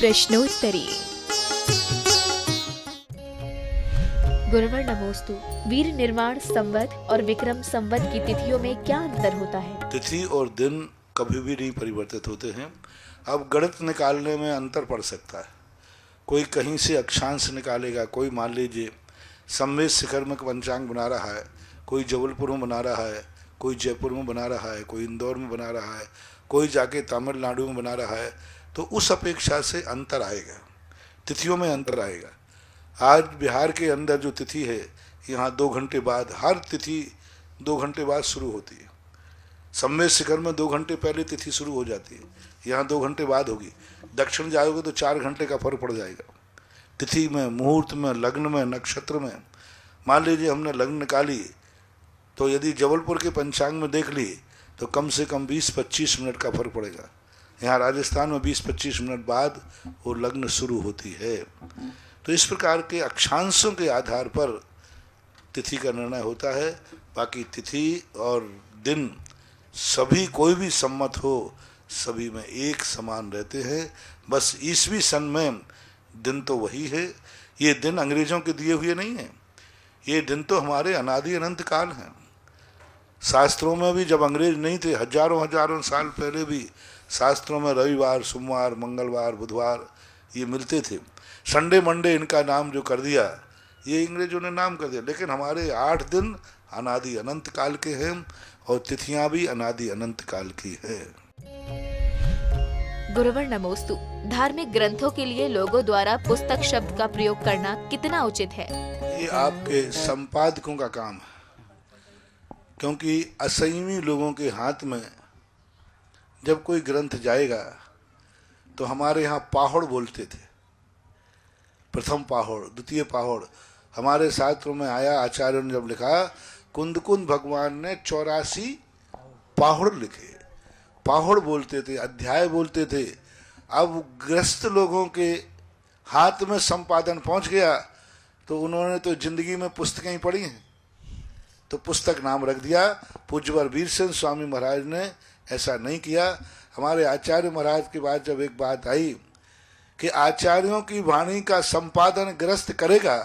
प्रश्नोत्तरी। गुरुवर नमोस्तु। वीर निर्माण संवत और विक्रम संवत की तिथियों में क्या अंतर होता है? तिथि और दिन कभी भी नहीं परिवर्तित होते हैं। अब गणित निकालने में अंतर पड़ सकता है। कोई कहीं से अक्षांश निकालेगा, कोई मान लीजिए संवेद शिखर में पंचांग बना रहा है, कोई जबलपुर में बना रहा है, कोई जयपुर में बना रहा है, कोई इंदौर में बना रहा है, कोई जाके तमिलनाडु में बना रहा है, तो उस अपेक्षा से अंतर आएगा, तिथियों में अंतर आएगा। आज बिहार के अंदर जो तिथि है, यहाँ 2 घंटे बाद, हर तिथि 2 घंटे बाद शुरू होती है। संवेद शिखर में 2 घंटे पहले तिथि शुरू हो जाती है, यहाँ 2 घंटे बाद होगी। दक्षिण जाओगे तो 4 घंटे का फर्क पड़ जाएगा तिथि में, मुहूर्त में, लग्न में, नक्षत्र में। मान लीजिए हमने लग्न निकाली, तो यदि जबलपुर के पंचांग में देख ली तो कम से कम 20-25 मिनट का फर्क पड़ेगा। यहाँ राजस्थान में 20-25 मिनट बाद वो लग्न शुरू होती है। तो इस प्रकार के अक्षांशों के आधार पर तिथि का निर्णय होता है। बाकी तिथि और दिन सभी, कोई भी सम्मत हो, सभी में एक समान रहते हैं। बस ईसवी सन में दिन तो वही है। ये दिन अंग्रेजों के दिए हुए नहीं हैं, ये दिन तो हमारे अनादि अनंत काल हैं। शास्त्रों में भी जब अंग्रेज नहीं थे, हजारों साल पहले भी शास्त्रों में रविवार, सोमवार, मंगलवार, बुधवार ये मिलते थे। संडे मंडे इनका नाम जो कर दिया, ये अंग्रेजों ने नाम कर दिया। लेकिन हमारे 8 दिन अनादि अनंत काल के हैं और तिथियां भी अनादि अनंत काल की है। गुरुवर नमोस्तु। धार्मिक ग्रंथों के लिए लोगों द्वारा पुस्तक शब्द का प्रयोग करना कितना उचित है? ये आपके संपादकों का काम है, क्योंकि असंयमी लोगों के हाथ में जब कोई ग्रंथ जाएगा तो हमारे यहाँ पाहुड़ बोलते थे, प्रथम पाहुड़, द्वितीय पाहुड़। हमारे शास्त्रों में आया, आचार्यों ने जब लिखा, कुंद कुंद भगवान ने 84 पाहुड़ लिखे। पाहुड़ बोलते थे, अध्याय बोलते थे। अब ग्रस्त लोगों के हाथ में संपादन पहुंच गया तो उन्होंने तो जिंदगी में पुस्तकें ही पढ़ी हैं, तो पुस्तक नाम रख दिया। पूज्यवर वीर सिंह स्वामी महाराज ने ऐसा नहीं किया। हमारे आचार्य महाराज के बाद जब एक बात आई कि आचार्यों की वाणी का संपादन ग्रस्त करेगा,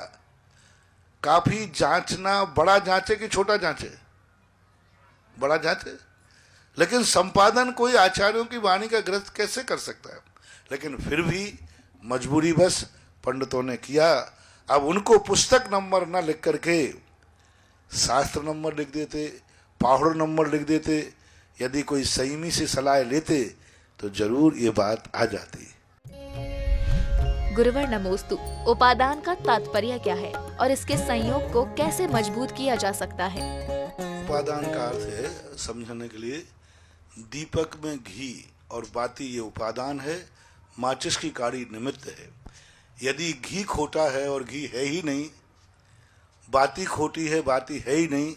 काफी जांचना, बड़ा जांचे कि छोटा जांचे, बड़ा जांचे, लेकिन संपादन कोई आचार्यों की वाणी का ग्रस्त कैसे कर सकता है। लेकिन फिर भी मजबूरी बस पंडितों ने किया। अब उनको पुस्तक नंबर न लिख करके शास्त्र नंबर लिख देते, पाहुड़ नंबर लिख देते। यदि कोई संयमी से सलाह लेते तो जरूर ये बात आ जाती। गुरुवर नमोस्तु। उपादान का तात्पर्य क्या है और इसके संयोग को कैसे मजबूत किया जा सकता है? उपादान का अर्थ है, समझने के लिए, दीपक में घी और बाती ये उपादान है, माचिस की काड़ी निमित्त है। यदि घी खोटा है और घी है ही नहीं, बाती खोटी है, बाती है ही नहीं,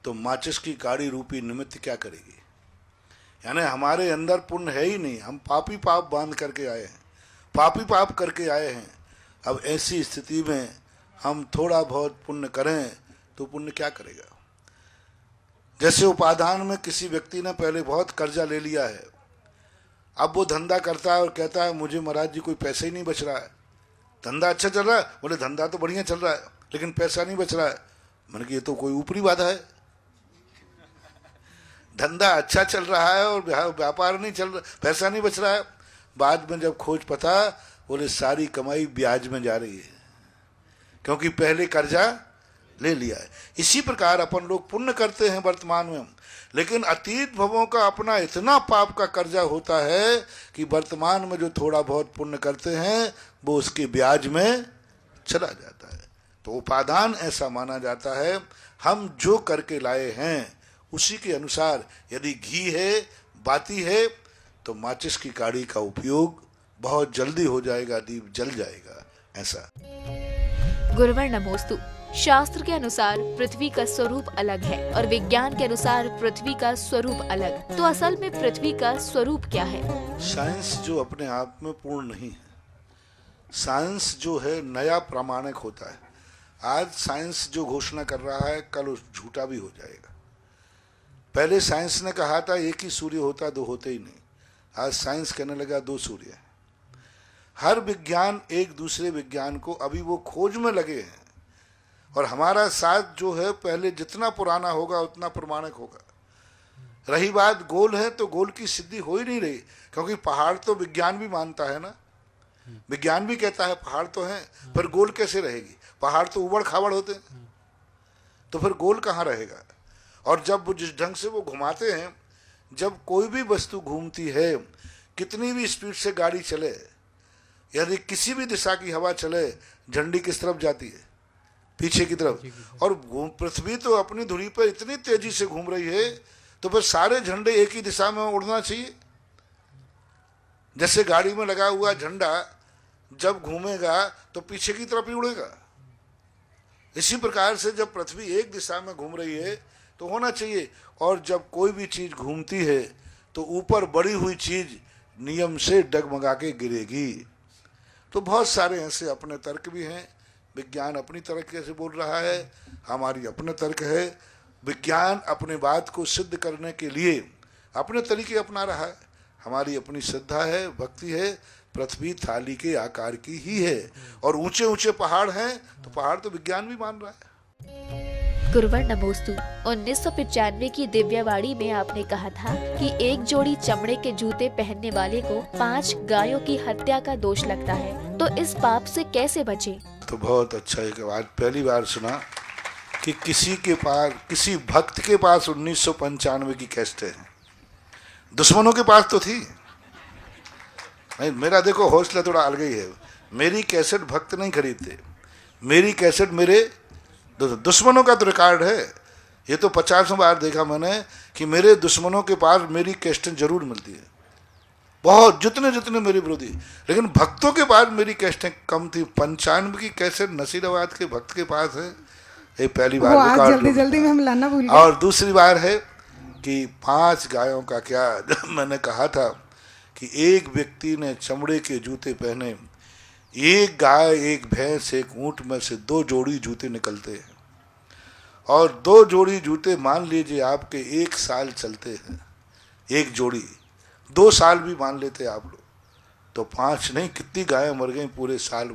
तो माचिस की काड़ी रूपी निमित्त क्या करेगी? यानी हमारे अंदर पुण्य है ही नहीं, हम पापी पाप बांध करके आए हैं, पापी पाप करके आए हैं। अब ऐसी स्थिति में हम थोड़ा बहुत पुण्य करें तो पुण्य क्या करेगा? जैसे उपादान में किसी व्यक्ति ने पहले बहुत कर्जा ले लिया है, अब वो धंधा करता है और कहता है मुझे महाराज जी कोई पैसा ही नहीं बच रहा है। धंधा अच्छा चल रहा है? बोले धंधा तो बढ़िया चल रहा है, लेकिन पैसा नहीं बच रहा है। मैंने कहा ये तो कोई ऊपरी बाधा है। धंधा अच्छा चल रहा है और व्यापार नहीं चल रहा, पैसा नहीं बच रहा है। बाद में जब खोज पता, बोले सारी कमाई ब्याज में जा रही है, क्योंकि पहले कर्जा ले लिया है। इसी प्रकार अपन लोग पुण्य करते हैं वर्तमान में, लेकिन अतीत भवों का अपना इतना पाप का कर्जा होता है कि वर्तमान में जो थोड़ा बहुत पुण्य करते हैं वो उसके ब्याज में चला जाता है। तो उपादान ऐसा माना जाता है, हम जो करके लाए हैं उसी के अनुसार, यदि घी है, बाती है, तो माचिस की काड़ी का उपयोग बहुत जल्दी हो जाएगा, दीप जल जाएगा। ऐसा। गुरुवर नमोस्तु। शास्त्र के अनुसार पृथ्वी का स्वरूप अलग है और विज्ञान के अनुसार पृथ्वी का स्वरूप अलग, तो असल में पृथ्वी का स्वरूप क्या है? साइंस जो अपने आप में पूर्ण नहीं है, साइंस जो है नया प्रामाणिक होता है। आज साइंस जो घोषणा कर रहा है, कल उस झूठा भी हो जाएगा। पहले साइंस ने कहा था एक ही सूर्य होता, 2 होते ही नहीं। आज साइंस कहने लगा 2 सूर्य हैं। हर विज्ञान एक दूसरे विज्ञान को अभी वो खोज में लगे हैं, और हमारा साथ जो है पहले जितना पुराना होगा उतना प्रमाणिक होगा। रही बात गोल है तो गोल की सिद्धि हो ही नहीं रही, क्योंकि पहाड़ तो विज्ञान भी मानता है ना, विज्ञान भी कहता है पहाड़ तो है, पर गोल कैसे रहेगी? पहाड़ तो उबड़ खाबड़ होते हैं, तो फिर गोल कहाँ रहेगा? और जब वो जिस ढंग से वो घुमाते हैं, जब कोई भी वस्तु घूमती है, कितनी भी स्पीड से गाड़ी चले, यदि किसी भी दिशा की हवा चले, झंडी किस तरफ जाती है? पीछे की तरफ। और पृथ्वी तो अपनी धुरी पर इतनी तेजी से घूम रही है, तो फिर सारे झंडे एक ही दिशा में उड़ना चाहिए। जैसे गाड़ी में लगा हुआ झंडा जब घूमेगा तो पीछे की तरफ ही उड़ेगा, इसी प्रकार से जब पृथ्वी एक दिशा में घूम रही है तो होना चाहिए। और जब कोई भी चीज घूमती है तो ऊपर बड़ी हुई चीज नियम से डगमगा के गिरेगी। तो बहुत सारे ऐसे अपने तर्क भी हैं। विज्ञान अपनी तर्क से बोल रहा है, हमारी अपने तर्क है। विज्ञान अपने बात को सिद्ध करने के लिए अपने तरीके अपना रहा है, हमारी अपनी श्रद्धा है, भक्ति है। पृथ्वी थाली के आकार की ही है, और ऊंचे ऊंचे पहाड़ हैं, तो पहाड़ तो विज्ञान भी मान रहा है। गुरुवर नमोस्तु। 1995 की दिव्यवाणी में आपने कहा था कि एक जोड़ी चमड़े के जूते पहनने वाले को 5 गायों की हत्या का दोष लगता है, तो इस पाप से कैसे बचे? तो बहुत अच्छा एक बात पहली बार सुना कि किसी के पास, किसी भक्त के पास 1995 की कैसेटें हैं। दुश्मनों के पास तो थी नहीं। मेरा देखो हौसला थोड़ा अलग ही है। मेरी कैसेट भक्त नहीं खरीदते, मेरी कैसेट मेरे दुश्मनों का तो रिकॉर्ड है। ये तो 50 बार देखा मैंने कि मेरे दुश्मनों के पास मेरी कैसेटें जरूर मिलती है, बहुत, जितने जितने मेरे विरोधी। लेकिन भक्तों के पास मेरी कैसेटें कम थी। 95 की कैसेट नसीराबाद के भक्त के पास है। ये पहली बार आज जल्दी में हम लाना भूल गए। और दूसरी बार है कि 5 गायों का क्या मैंने कहा था कि एक व्यक्ति ने चमड़े के जूते पहने, एक गाय, एक भैंस, एक ऊंट में से 2 जोड़ी जूते निकलते हैं, और 2 जोड़ी जूते मान लीजिए आपके 1 साल चलते हैं। एक जोड़ी 2 साल भी मान लेते आप लोग, तो 5 नहीं, कितनी गायें मर गई पूरे साल,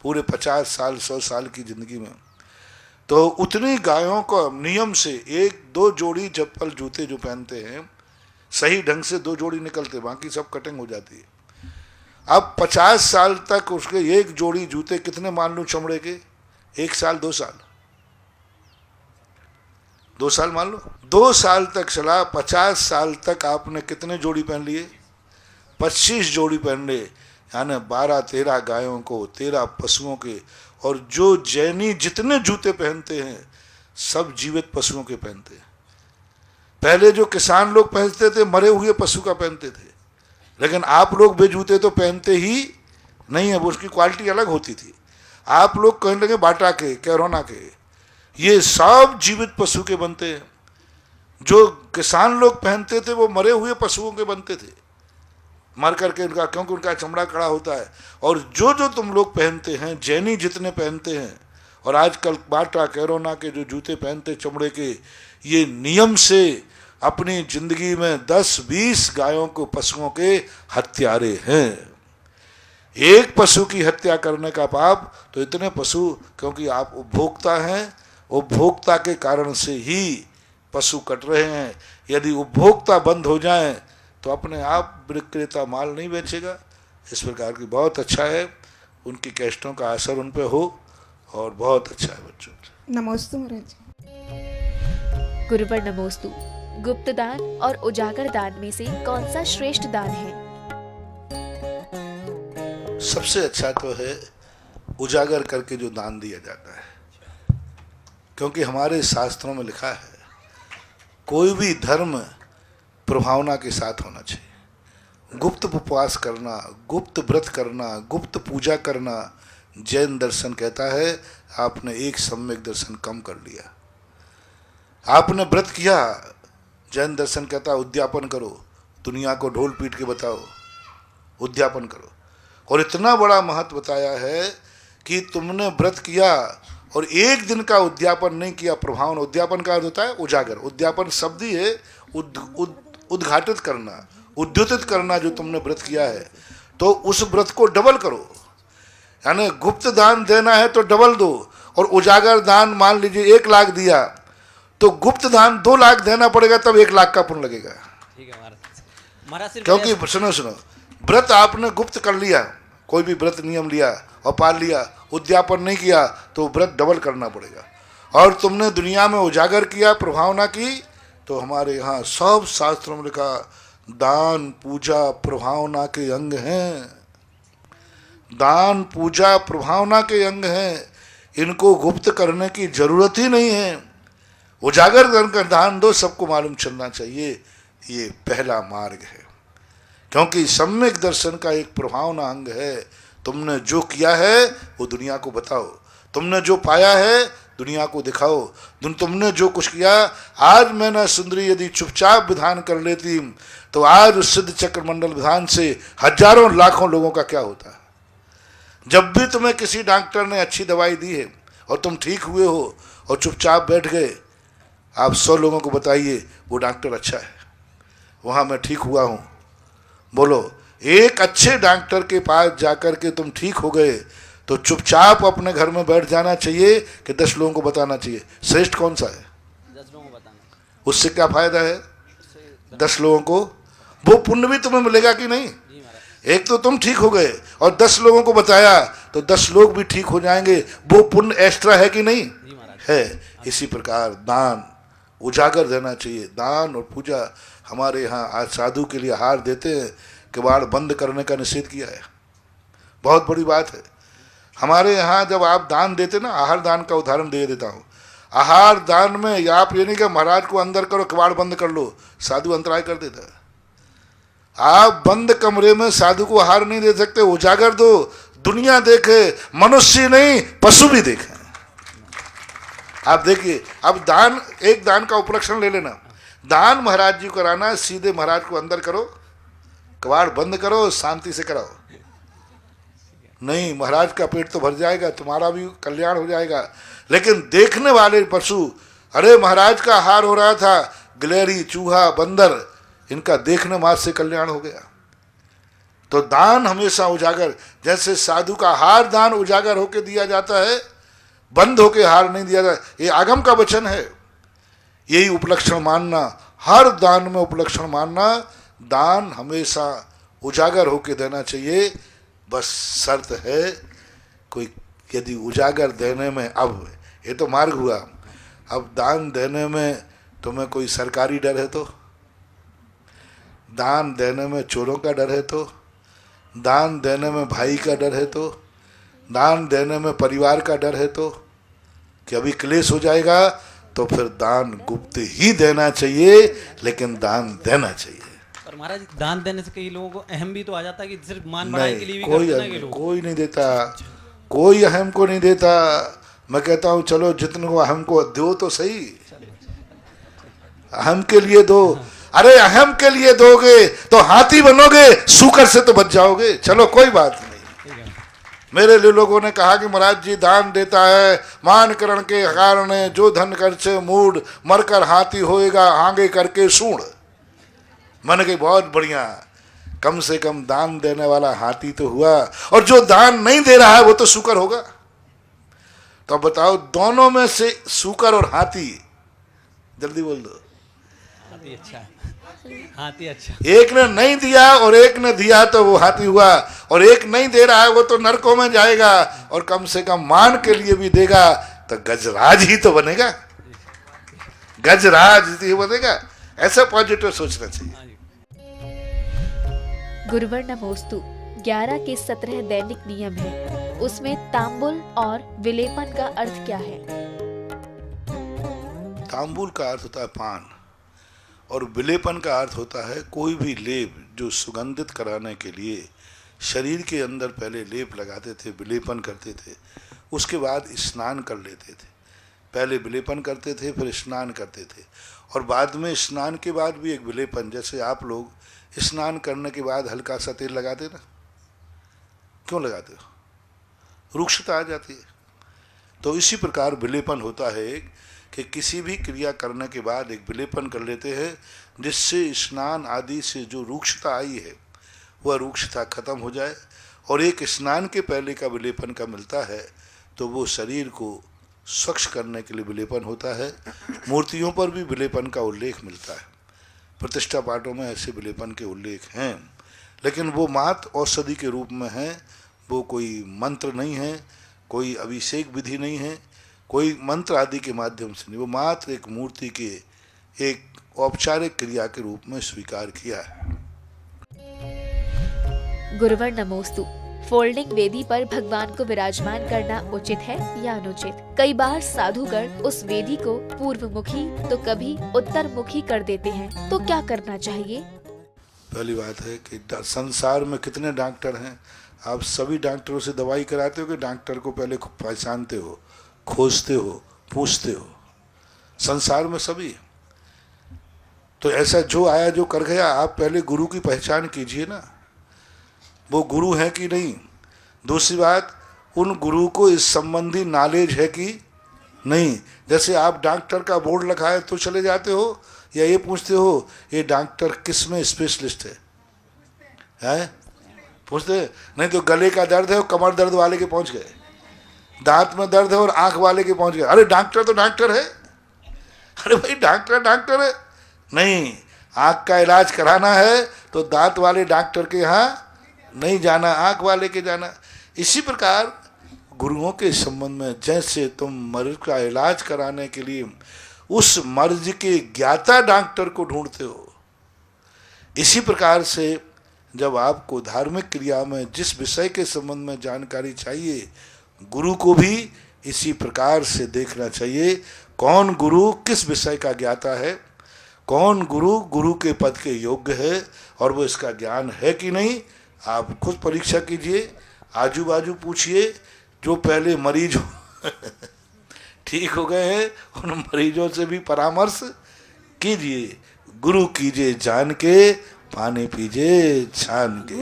पूरे 50 साल 100 साल की जिंदगी में। तो उतनी गायों को नियम से 1-2 जोड़ी चप्पल जूते जो पहनते हैं, सही ढंग से 2 जोड़ी निकलते, बाकी सब कटिंग हो जाती है। अब 50 साल तक उसके 1 जोड़ी जूते कितने मान लो चमड़े के? 1 साल 2 साल, 2 साल मान लो, 2 साल तक चला। 50 साल तक आपने कितने जोड़ी पहन लिए? 25 जोड़ी पहन लिए, यानी 12-13 गायों को, 13 पशुओं के। और जो जैनी जितने जूते पहनते हैं सब जीवित पशुओं के पहनते हैं। पहले जो किसान लोग पहनते थे मरे हुए पशु का पहनते थे, लेकिन आप लोग वे जूते तो पहनते ही नहीं है, वो उसकी क्वालिटी अलग होती थी। आप लोग कहने लगे बाटा के, कैरोना के, ये सब जीवित पशु के बनते हैं। जो किसान लोग पहनते थे वो मरे हुए पशुओं के बनते थे, मर करके उनका, क्योंकि उनका चमड़ा कड़ा होता है। और जो जो तुम लोग पहनते हैं, जैनी जितने पहनते हैं, और आजकल बाटा कैरोना के जो जूते पहनते चमड़े के, ये नियम से अपनी जिंदगी में 10-20 गायों को, पशुओं के हत्यारे हैं। एक पशु की हत्या करने का पाप, तो इतने पशु, क्योंकि आप उपभोक्ता हैं, उपभोक्ता के कारण से ही पशु कट रहे हैं। यदि उपभोक्ता बंद हो जाए तो अपने आप विक्रेता माल नहीं बेचेगा। इस प्रकार की बहुत अच्छा है, उनकी कैसेटों का असर उन पे हो, और बहुत अच्छा है बच्चों। नमोस्तु महाराज। गुरुवर नमोस्तु। गुप्त दान और उजागर दान में से कौन सा श्रेष्ठ दान है? सबसे अच्छा तो है उजागर करके जो दान दिया जाता है, क्योंकि हमारे शास्त्रों में लिखा है कोई भी धर्म प्रभावना के साथ होना चाहिए। गुप्त उपवास करना, गुप्त व्रत करना, गुप्त पूजा करना, जैन दर्शन कहता है आपने एक सम्यक दर्शन कम कर लिया। आपने व्रत किया, जैन दर्शन कहता है उद्यापन करो, दुनिया को ढोल पीट के बताओ, उद्यापन करो। और इतना बड़ा महत्व बताया है कि तुमने व्रत किया और एक दिन का उद्यापन नहीं किया, प्रभावन। उद्यापन का अर्थ होता है उजागर। उद्यापन शब्द ही है उद्घाटित करना, उद्योतित करना। जो तुमने व्रत किया है, तो उस व्रत को डबल करो। यानी गुप्त दान देना है तो डबल दो, और उजागर दान मान लीजिए 1 लाख दिया तो गुप्त दान 2 लाख देना पड़ेगा, तब 1 लाख का पुण्य लगेगा। ठीक है महाराज। क्योंकि सुनो सुनो, व्रत आपने गुप्त कर लिया, कोई भी व्रत नियम लिया और पाल लिया, उद्यापन नहीं किया तो व्रत डबल करना पड़ेगा। और तुमने दुनिया में उजागर किया, प्रभावना की, तो हमारे यहाँ सब शास्त्रों में लिखा दान पूजा प्रभावना के अंग हैं। दान पूजा प्रभावना के अंग हैं, इनको गुप्त करने की जरूरत ही नहीं है। उजागर कर दान दो, सबको मालूम चलना चाहिए, ये पहला मार्ग है। क्योंकि सम्यक दर्शन का एक प्रभावना अंग है। तुमने जो किया है वो दुनिया को बताओ, तुमने जो पाया है दुनिया को दिखाओ। तुमने जो कुछ किया, आज मैंने सुंदरी यदि चुपचाप विधान कर लेती तो आज उस सिद्ध चक्र मंडल विधान से हजारों लाखों लोगों का क्या होता। जब भी तुम्हें किसी डॉक्टर ने अच्छी दवाई दी है और तुम ठीक हुए हो और चुपचाप बैठ गए, आप 100 लोगों को बताइए वो डॉक्टर अच्छा है, वहाँ मैं ठीक हुआ हूँ। बोलो, एक अच्छे डॉक्टर के पास जाकर के तुम ठीक हो गए तो चुपचाप अपने घर में बैठ जाना चाहिए कि 10 लोगों को बताना चाहिए? श्रेष्ठ कौन सा है? 10 लोगों को बताना। उससे क्या फायदा है? 10 लोगों को वो पुण्य भी तुम्हें मिलेगा कि नहीं? एक तो तुम ठीक हो गए और 10 लोगों को बताया तो 10 लोग भी ठीक हो जाएंगे, वो पुण्य एक्स्ट्रा है कि नहीं है? इसी प्रकार दान उजागर देना चाहिए। दान और पूजा, हमारे यहाँ आज साधु के लिए आहार देते हैं, किवाड़ बंद करने का निषेध किया है, बहुत बड़ी बात है। हमारे यहाँ जब आप दान देते ना, आहार दान का उदाहरण दे देता हूँ। आहार दान में आप ये नहीं कि महाराज को अंदर करो किवाड़ बंद कर लो, साधु अंतराय कर देता है। आप बंद कमरे में साधु को आहार नहीं दे सकते, उजागर दो, दुनिया देखे, मनुष्य नहीं पशु भी देखे। आप देखिए, अब दान, एक दान का उपलक्षण ले लेना। दान महाराज जी को कराना, सीधे महाराज को अंदर करो, कबाड़ बंद करो, शांति से कराओ। नहीं, महाराज का पेट तो भर जाएगा, तुम्हारा भी कल्याण हो जाएगा। लेकिन देखने वाले पशु, अरे महाराज का आहार हो रहा था, गिलहरी, चूहा, बंदर, इनका देखने मात्र से कल्याण हो गया। तो दान हमेशा उजागर, जैसे साधु का हार दान उजागर होके दिया जाता है, बंद होके हार नहीं दिया जाता। ये आगम का वचन है। यही उपलक्षण मानना, हर दान में उपलक्षण मानना, दान हमेशा उजागर होके देना चाहिए। बस शर्त है, कोई यदि उजागर देने में, अब ये तो मार्ग हुआ, अब दान देने में तुम्हें कोई सरकारी डर है तो, दान देने में चोरों का डर है तो, दान देने में भाई का डर है तो, दान देने में परिवार का डर है तो, कि अभी क्लेश हो जाएगा, तो फिर दान गुप्त ही देना चाहिए, लेकिन दान देना चाहिए। पर महाराज, दान देने से कई लोगों को अहम भी तो आ जाता है कि सिर्फ मान बढ़ाई के लिए भी कोई करते हैं लोग। कोई नहीं देता, कोई अहम को नहीं देता। मैं कहता हूँ चलो जितने को अहम को दो तो सही, अहम के लिए दो। अरे अहम के लिए दोगे तो हाथी बनोगे, सूकर से तो बच जाओगे। चलो कोई बात नहीं। मेरे लिए लोगों ने कहा कि महाराज जी दान देता है, मान करण के कारण जो धन कर से मूड, मरकर हाथी होएगा आगे करके सूढ़। मैंने कही बहुत बढ़िया, कम से कम दान देने वाला हाथी तो हुआ, और जो दान नहीं दे रहा है वो तो सूकर होगा। तो अब बताओ, दोनों में से सूकर और हाथी, जल्दी बोल दो। हाथी अच्छा है, हाथी अच्छा। एक ने नहीं दिया और एक ने दिया तो वो हाथी हुआ, और एक नहीं दे रहा है वो तो नरकों में जाएगा, और कम से कम मान के लिए भी देगा तो गजराज ही तो बनेगा, गजराज ही बनेगा। ऐसा पॉजिटिव सोचना चाहिए। गुरुवर नमोस्तु 11 के 17 दैनिक नियम है, उसमें तांबुल और विलेपन का अर्थ क्या है? तांबुल का अर्थ होता है पान, और विलेपन का अर्थ होता है कोई भी लेप जो सुगंधित कराने के लिए शरीर के अंदर पहले लेप लगाते थे, विलेपन करते थे, उसके बाद स्नान कर लेते थे। पहले विलेपन करते थे, फिर स्नान करते थे, और बाद में स्नान के बाद भी एक विलेपन। जैसे आप लोग स्नान करने के बाद हल्का सा तेल लगाते ना, क्यों लगाते हो? रुक्षता आ जाती है। तो इसी प्रकार विलेपन होता है कि किसी भी क्रिया करने के बाद एक विलेपन कर लेते हैं, जिससे स्नान आदि से जो रुक्षता आई है वह रूक्षता खत्म हो जाए। और एक स्नान के पहले का विलेपन का मिलता है तो वो शरीर को स्वच्छ करने के लिए विलेपन होता है। मूर्तियों पर भी विलेपन का उल्लेख मिलता है, प्रतिष्ठा पाठों में ऐसे विलेपन के उल्लेख हैं, लेकिन वो मात्र औषधि के रूप में है। वो कोई मंत्र नहीं है, कोई अभिषेक विधि नहीं है, कोई मंत्र आदि के माध्यम से नहीं, वो मात्र एक मूर्ति के एक औपचारिक क्रिया के रूप में स्वीकार किया है। गुरुवर नमोस्तु। फोल्डिंग वेदी पर भगवान को विराजमान करना उचित है या अनुचित? कई बार साधुगण उस वेदी को पूर्व मुखी तो कभी उत्तर मुखी कर देते हैं, तो क्या करना चाहिए? पहली बात है कि संसार में कितने डॉक्टर हैं। आप सभी डॉक्टरों से दवाई कराते हो कि डॉक्टर को पहले पहचानते हो, खोजते हो, पूछते हो? संसार में सभी। तो ऐसा जो आया जो कर गया, आप पहले गुरु की पहचान कीजिए ना, वो गुरु है कि नहीं। दूसरी बात, उन गुरु को इस संबंधी नॉलेज है कि नहीं। जैसे आप डॉक्टर का बोर्ड लगा है तो चले जाते हो, या ये पूछते हो ये डॉक्टर किस में स्पेशलिस्ट है? पूछते नहीं तो गले का दर्द है और कमर दर्द वाले के पहुंच गए, दांत में दर्द है और आंख वाले के पहुंच गए। अरे डॉक्टर तो डॉक्टर है। अरे भाई डॉक्टर डॉक्टर है नहीं, आंख का इलाज कराना है तो दांत वाले डॉक्टर के यहाँ नहीं जाना, आंख वाले के जाना। इसी प्रकार गुरुओं के संबंध में, जैसे तुम मर्ज का इलाज कराने के लिए उस मर्ज के ज्ञाता डॉक्टर को ढूंढते हो, इसी प्रकार से जब आपको धार्मिक क्रिया में जिस विषय के संबंध में जानकारी चाहिए, गुरु को भी इसी प्रकार से देखना चाहिए। कौन गुरु किस विषय का ज्ञाता है, कौन गुरु गुरु के पद के योग्य है और वो इसका ज्ञान है कि नहीं। आप खुद परीक्षा कीजिए, आजू बाजू पूछिए, जो पहले मरीज हो ठीक हो गए हैं उन मरीजों से भी परामर्श कीजिए। गुरु कीजिए जान के, पानी पीजिए छान के।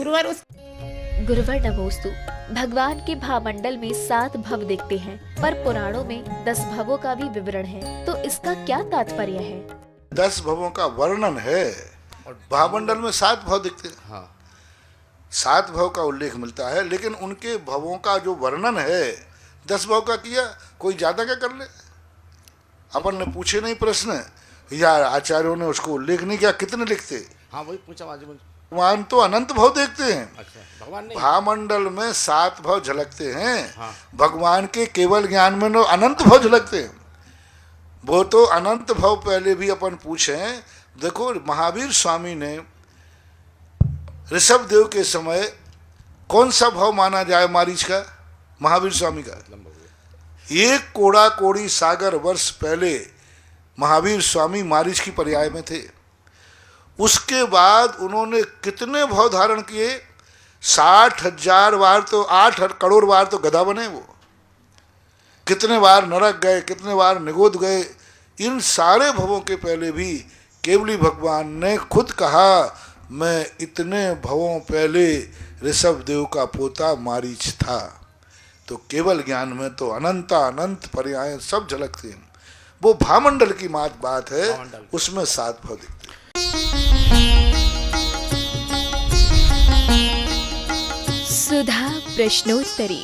गुरुवर नमोस्तु। भगवान के भावमंडल में 7 भव दिखते हैं, पर पुराणों में 10 भवों का भी विवरण है, तो इसका क्या तात्पर्य है? 10 भवों का वर्णन है, भावमंडल में 7 भव दिखते हैं। हाँ। 7 भव का उल्लेख मिलता है, लेकिन उनके भवों का जो वर्णन है 10 भव का किया, कोई ज्यादा क्या कर ले। अपन ने पूछे नहीं प्रश्न, या आचार्यों ने उसको उल्लेख नहीं किया, कितने लिखते। हाँ वही पूछा भगवान तो अनंत भव देखते हैं। अच्छा, भगवान नहीं। भावमंडल में 7 भव झलकते हैं। हाँ। भगवान के केवल ज्ञान में तो अनंत भव झलकते हैं। वो तो अनंत भव पहले भी अपन पूछे। देखो महावीर स्वामी ने ऋषभ देव के समय कौन सा भव माना जाए मारीच का, महावीर स्वामी का? एक कोड़ा कोड़ी सागर वर्ष पहले महावीर स्वामी मारीच की पर्याय में थे। उसके बाद उन्होंने कितने भव धारण किए? 60,000 बार तो 8 करोड़ बार तो गधा बने वो। कितने बार नरक गए, कितने बार निगोद गए। इन सारे भवों के पहले भी केवली भगवान ने खुद कहा, मैं इतने भवों पहले ऋषभ देव का पोता मारीच था। तो केवल ज्ञान में तो अनंत पर्याय सब झलकते हैं। वो भामंडल की बात है, उसमें 7 भव दिखते हैं। सुधा प्रश्नोत्तरी।